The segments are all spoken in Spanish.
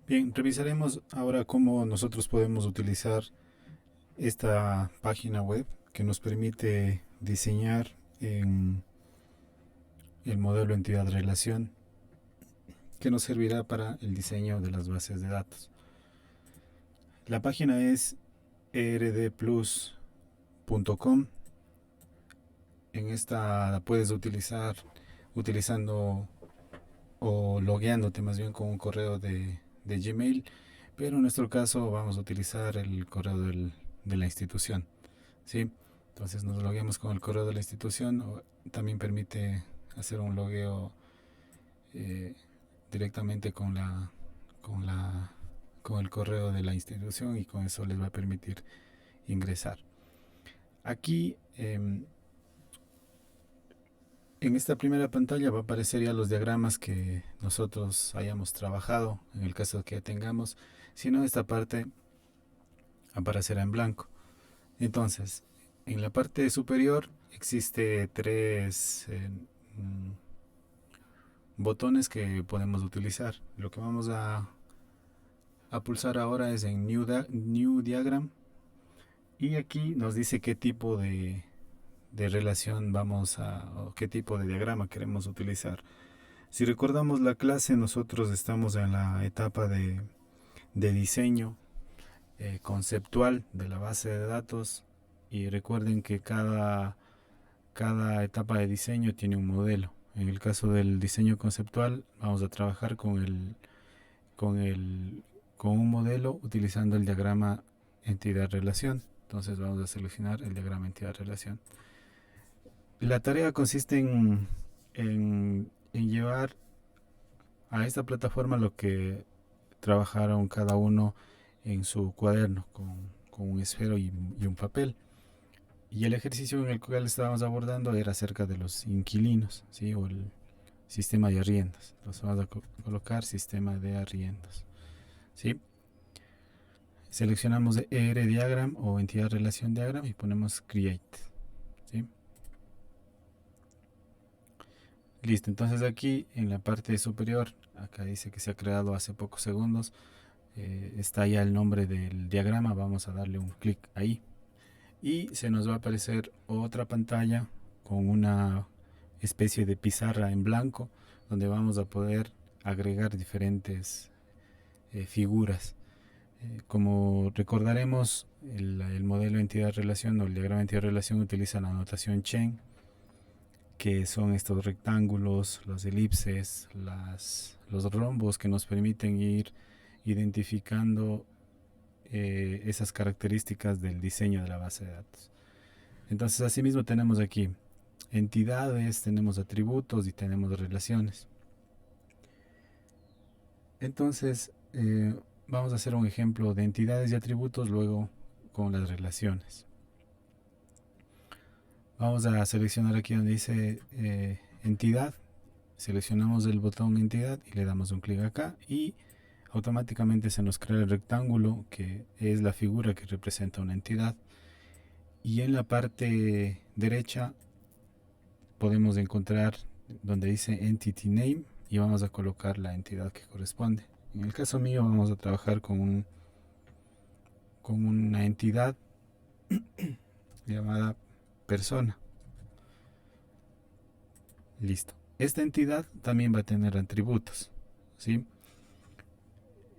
Bien, revisaremos ahora cómo nosotros podemos utilizar esta página web que nos permite diseñar en el modelo entidad-relación que nos servirá para el diseño de las bases de datos. La página es erdplus.com. En esta la puedes utilizar utilizando o logueándote más bien con un correo de Gmail, pero en nuestro caso vamos a utilizar el correo de la institución, ¿sí? Entonces nos logueamos con el correo de la institución, también permite hacer un logueo eh, directamente con la, con el correo de la institución y con eso les va a permitir ingresar. Aquí en esta primera pantalla va a aparecer ya los diagramas que nosotros hayamos trabajado, en el caso que tengamos, si no esta parte aparecerá en blanco. Entonces, en la parte superior existe tres botones que podemos utilizar. Lo que vamos a pulsar ahora es en New Diagram y aquí nos dice qué tipo de relación vamos o qué tipo de diagrama queremos utilizar. Si recordamos la clase, nosotros estamos en la etapa de diseño conceptual de la base de datos y recuerden que cada etapa de diseño tiene un modelo. En el caso del diseño conceptual vamos a trabajar con el, con un modelo utilizando el diagrama entidad-relación. Entonces vamos a seleccionar el diagrama entidad-relación. La tarea consiste en llevar a esta plataforma lo que trabajaron cada uno en su cuaderno con un esfero y un papel. Y el ejercicio en el cual estábamos abordando era acerca de los inquilinos, ¿sí? O el sistema de arriendos. Entonces vamos a colocar sistema de arriendos, ¿sí? Seleccionamos ER Diagram o entidad relación diagram y ponemos Create, ¿sí? Listo, entonces aquí en la parte superior, acá dice que se ha creado hace pocos segundos, está ya el nombre del diagrama, vamos a darle un clic ahí y se nos va a aparecer otra pantalla con una especie de pizarra en blanco donde vamos a poder agregar diferentes figuras. Como recordaremos, el modelo entidad-relación o el diagrama entidad-relación utiliza la notación Chen, que son estos rectángulos, las elipses, los rombos que nos permiten ir identificando esas características del diseño de la base de datos. Entonces, asimismo tenemos aquí entidades, tenemos atributos y tenemos relaciones. Entonces, vamos a hacer un ejemplo de entidades y atributos luego con las relaciones. Vamos a seleccionar aquí donde dice entidad. Seleccionamos el botón entidad y le damos un clic acá y automáticamente se nos crea el rectángulo que es la figura que representa una entidad. Y en la parte derecha podemos encontrar donde dice Entity Name y vamos a colocar la entidad que corresponde. En el caso mío vamos a trabajar con una entidad llamada persona. Listo. Esta entidad también va a tener atributos, ¿sí?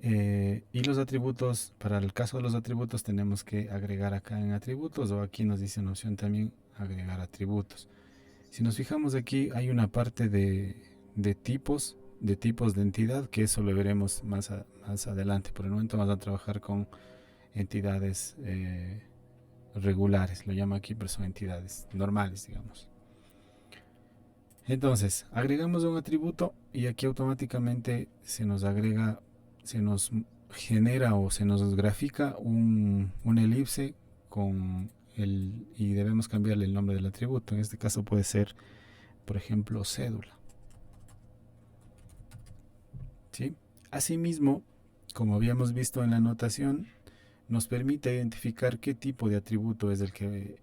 Y los atributos, para el caso de los atributos tenemos que agregar acá en atributos o aquí nos dice una opción también agregar atributos. Si nos fijamos aquí hay una parte de tipos de entidad que eso lo veremos más adelante. Por el momento vamos a trabajar con entidades regulares, lo llamo aquí, pero son entidades normales, digamos. Entonces, agregamos un atributo y aquí automáticamente se nos agrega, se nos genera o se nos grafica una elipse y debemos cambiarle el nombre del atributo. En este caso puede ser, por ejemplo, cédula. ¿Sí? Asimismo, como habíamos visto en la anotación, nos permite identificar qué tipo de atributo es qué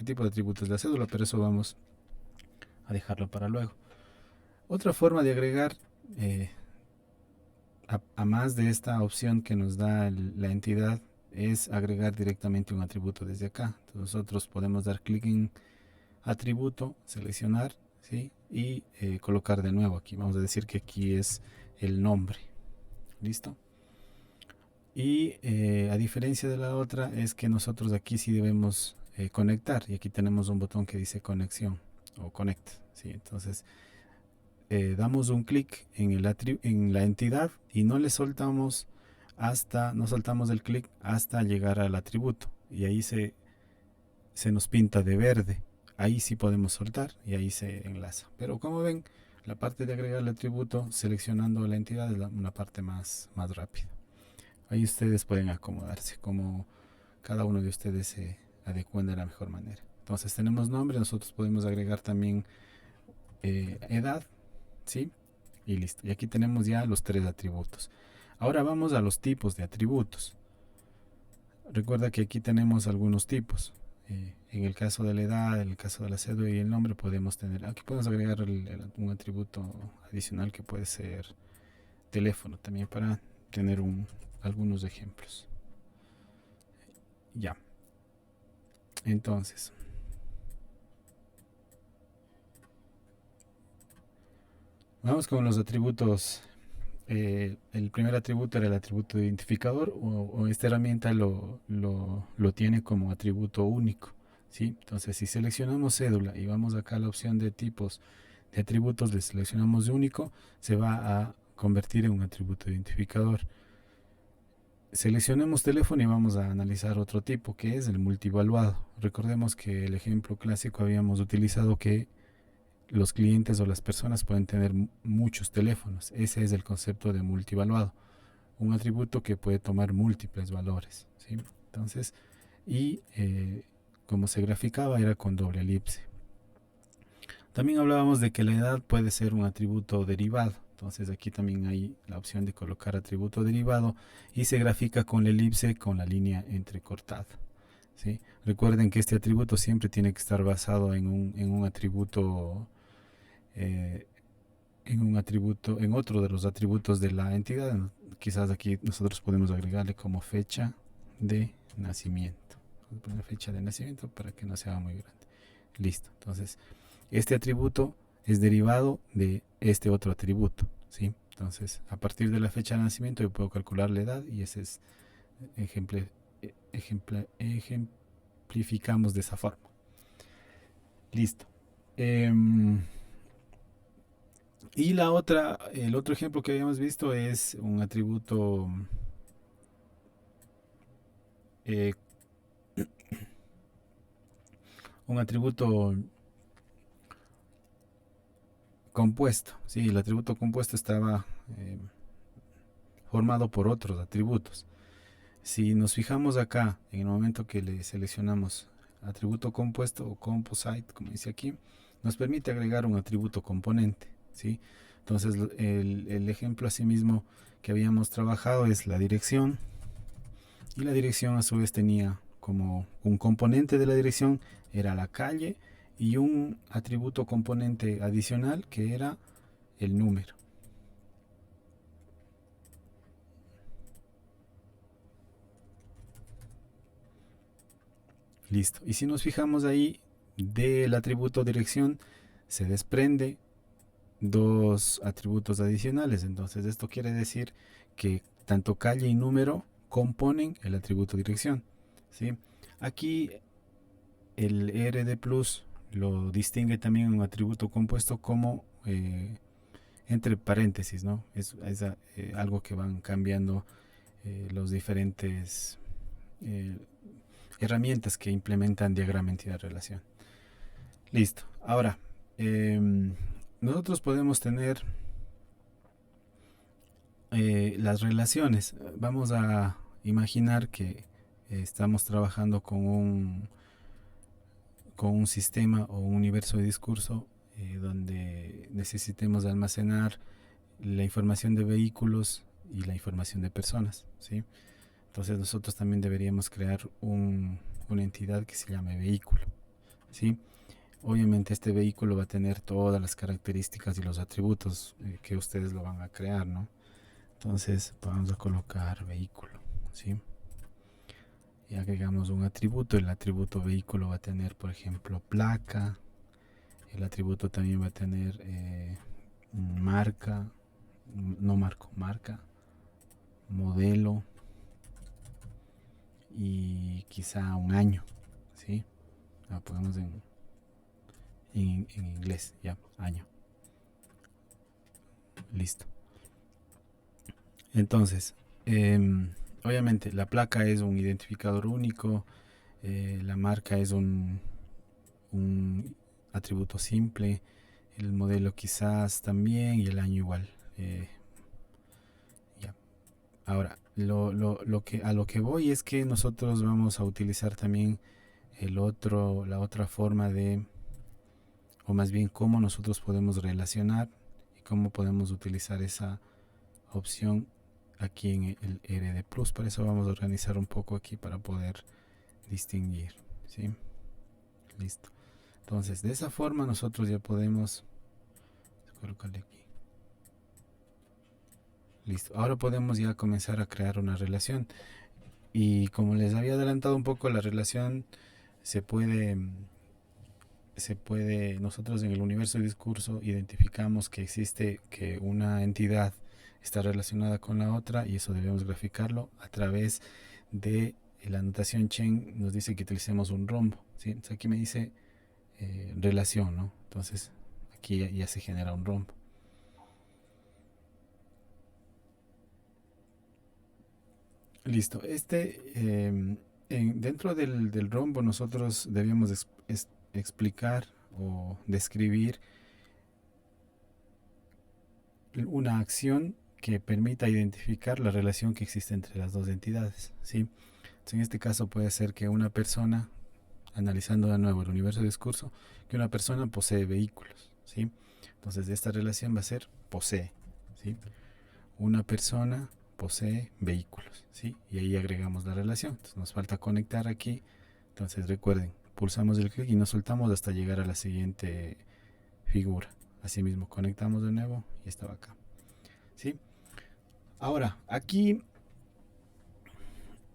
tipo de atributo es la cédula, pero eso vamos a dejarlo para luego. Otra forma de agregar a más de esta opción que nos da la entidad, es agregar directamente un atributo desde acá. Entonces nosotros podemos dar clic en atributo, seleccionar, ¿sí? Y colocar de nuevo aquí. Vamos a decir que aquí es el nombre. ¿Listo? Y a diferencia de la otra es que nosotros aquí sí debemos conectar, y aquí tenemos un botón que dice conexión o connect, ¿sí? Entonces damos un clic en la entidad y no soltamos el clic hasta llegar al atributo, y ahí se nos pinta de verde. Ahí sí podemos soltar y ahí se enlaza. Pero como ven, la parte de agregar el atributo seleccionando la entidad es una parte más rápida. Ahí ustedes pueden acomodarse como cada uno de ustedes se adecúen de la mejor manera. Entonces tenemos nombre, nosotros podemos agregar también edad, ¿sí? Y listo. Y aquí tenemos ya los 3 atributos. Ahora vamos a los tipos de atributos. Recuerda que aquí tenemos algunos tipos. En el caso de la edad, en el caso de la cédula y el nombre podemos tener, aquí podemos agregar un atributo adicional que puede ser teléfono también, para tener algunos ejemplos. Ya. Entonces, vamos con los atributos. El primer atributo era el atributo identificador, o esta herramienta lo tiene como atributo único, ¿sí? Entonces, si seleccionamos cédula y vamos acá a la opción de tipos de atributos, le seleccionamos de único, se va a convertir en un atributo identificador. Seleccionemos teléfono y vamos a analizar otro tipo, que es el multivaluado. Recordemos que el ejemplo clásico habíamos utilizado que los clientes o las personas pueden tener muchos teléfonos. Ese es el concepto de multivaluado, un atributo que puede tomar múltiples valores, ¿sí? Entonces, y como se graficaba era con doble elipse. También hablábamos de que la edad puede ser un atributo derivado. Entonces aquí también hay la opción de colocar atributo derivado y se grafica con la elipse, con la línea entrecortada, ¿sí? Recuerden que este atributo siempre tiene que estar basado en un atributo, en otro de los atributos de la entidad. Quizás aquí nosotros podemos agregarle como fecha de nacimiento. Vamos a poner fecha de nacimiento para que no sea muy grande. Listo. Entonces, este atributo es derivado de este otro atributo, ¿sí? Entonces, a partir de la fecha de nacimiento yo puedo calcular la edad, y ese es ejemplificamos de esa forma. Listo. Y el otro ejemplo que habíamos visto es un atributo eh, un atributo compuesto. Sí, el atributo compuesto estaba formado por otros atributos. Si nos fijamos acá, en el momento que le seleccionamos atributo compuesto o composite, como dice aquí, nos permite agregar un atributo componente, ¿sí? Entonces, el ejemplo asimismo que habíamos trabajado es la dirección, y la dirección a su vez tenía como un componente de la dirección, era la calle, y un atributo componente adicional que era el número. Listo. Y si nos fijamos ahí, del atributo dirección se desprende dos atributos adicionales. Entonces esto quiere decir que tanto calle y número componen el atributo dirección, ¿sí? Aquí el RD plus lo distingue también un atributo compuesto como entre paréntesis, ¿no? Es algo que van cambiando los diferentes herramientas que implementan diagrama entidad relación. Listo. Ahora, nosotros podemos tener las relaciones. Vamos a imaginar que estamos trabajando con un sistema o un universo de discurso donde necesitemos almacenar la información de vehículos y la información de personas, ¿sí? Entonces nosotros también deberíamos crear una entidad que se llame vehículo, ¿sí? Obviamente este vehículo va a tener todas las características y los atributos que ustedes lo van a crear, ¿no? Entonces vamos a colocar vehículo, ¿sí? Y agregamos un atributo. El atributo vehículo va a tener, por ejemplo, placa. El atributo también va a tener marca, no marca, modelo y quizá un año, ¿sí? Lo ponemos en inglés, ya, año. Listo. Entonces, obviamente la placa es un identificador único, la marca es un atributo simple, el modelo quizás también y el año igual. Ya. Ahora, a lo que voy es que nosotros vamos a utilizar también la otra forma de, o más bien cómo nosotros podemos relacionar y cómo podemos utilizar esa opción aquí en el RD Plus. Para eso vamos a organizar un poco aquí para poder distinguir, ¿sí? Listo. Entonces, de esa forma nosotros ya podemos colocarle aquí. Listo. Ahora podemos ya comenzar a crear una relación. Y como les había adelantado un poco, la relación se puede, nosotros en el universo de discurso identificamos que existe, que una entidad está relacionada con la otra y eso debemos graficarlo a través de la notación Chen. Nos dice que utilicemos un rombo, ¿sí? Entonces aquí me dice relación, ¿no? Entonces aquí ya se genera un rombo. Listo. Dentro del rombo nosotros debemos explicar o describir una acción que permita identificar la relación que existe entre las dos entidades, ¿sí? Entonces, en este caso puede ser que una persona, analizando de nuevo el universo de discurso, que una persona posee vehículos, ¿sí? Entonces esta relación va a ser posee, ¿sí? Una persona posee vehículos, ¿sí? Y ahí agregamos la relación. Entonces nos falta conectar aquí. Entonces recuerden, pulsamos el clic y nos soltamos hasta llegar a la siguiente figura. Asimismo, conectamos de nuevo y estaba acá, ¿sí? Ahora, aquí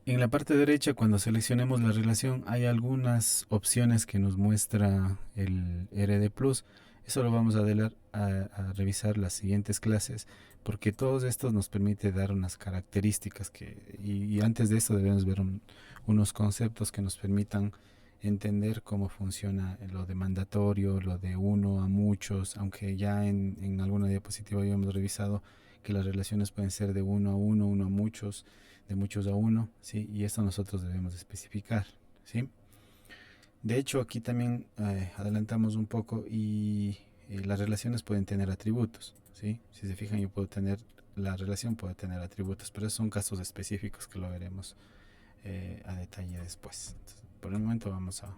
en la parte derecha, cuando seleccionemos la relación, hay algunas opciones que nos muestra el RD Plus. Eso lo vamos a revisar las siguientes clases, porque todos estos nos permite dar unas características y antes de eso debemos ver unos conceptos que nos permitan entender cómo funciona lo de mandatorio, lo de uno a muchos, aunque ya en alguna diapositiva habíamos revisado que las relaciones pueden ser de uno a uno, uno a muchos, de muchos a uno, ¿sí? Y esto nosotros debemos especificar, ¿sí? De hecho, aquí también adelantamos un poco y las relaciones pueden tener atributos, ¿sí? Si se fijan, la relación puede tener atributos, pero esos son casos específicos que lo veremos a detalle después. Entonces, por el momento vamos a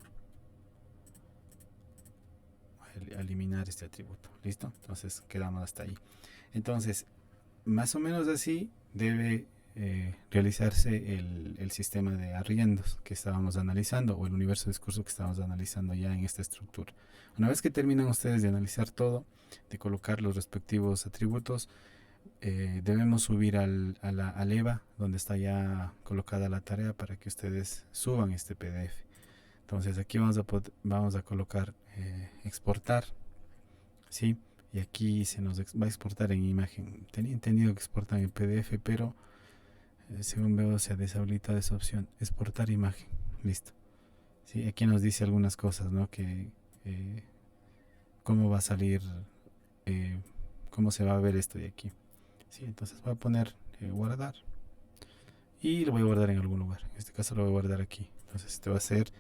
eliminar este atributo, ¿listo? Entonces quedamos hasta ahí. Entonces, más o menos así debe realizarse el sistema de arriendos que estábamos analizando o el universo de discurso que estábamos analizando ya en esta estructura. Una vez que terminan ustedes de analizar todo, de colocar los respectivos atributos, debemos subir al EVA donde está ya colocada la tarea para que ustedes suban este PDF. Entonces aquí vamos a colocar exportar, ¿sí? Y aquí se nos va a exportar en imagen. Tenía entendido que exportan en PDF, pero según veo se ha deshabilitado esa opción. Exportar imagen. Listo. Sí, aquí nos dice algunas cosas, ¿no? Que cómo va a salir, eh, cómo se va a ver esto de aquí. Sí, entonces voy a poner guardar. Y lo voy a guardar en algún lugar. En este caso lo voy a guardar aquí. Entonces este va a ser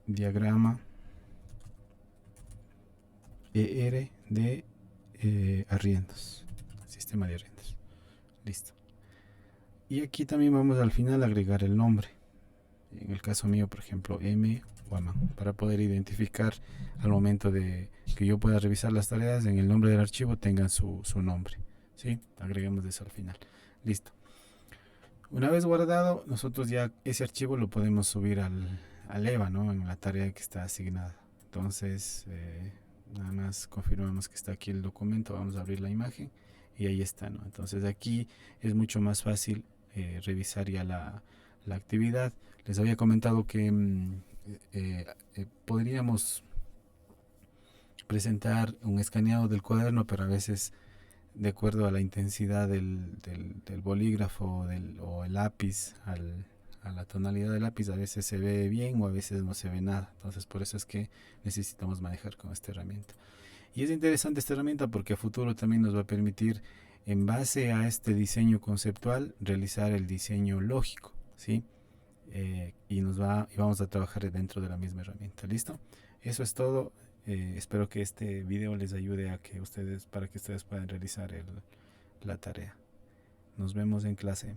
diagrama ER de arriendos. Sistema de arriendos. Listo. Y aquí también vamos al final a agregar el nombre. En el caso mío, por ejemplo, M Guaman, para poder identificar al momento de que yo pueda revisar las tareas, en el nombre del archivo tengan su nombre. ¿Sí? Agregamos eso al final. Listo. Una vez guardado, nosotros ya ese archivo lo podemos subir al EVA, ¿no? En la tarea que está asignada. Entonces, nada más confirmamos que está aquí el documento. Vamos a abrir la imagen y ahí está, ¿no? Entonces aquí es mucho más fácil revisar ya la actividad. Les había comentado que podríamos presentar un escaneado del cuaderno, pero a veces de acuerdo a la intensidad del bolígrafo o el lápiz, a la tonalidad del lápiz, a veces se ve bien o a veces no se ve nada. Entonces por eso es que necesitamos manejar con esta herramienta. Y es interesante esta herramienta porque a futuro también nos va a permitir, en base a este diseño conceptual, realizar el diseño lógico, ¿sí? Y vamos a trabajar dentro de la misma herramienta. ¿Listo? Eso es todo. Espero que este video les ayude para que ustedes puedan realizar la tarea. Nos vemos en clase.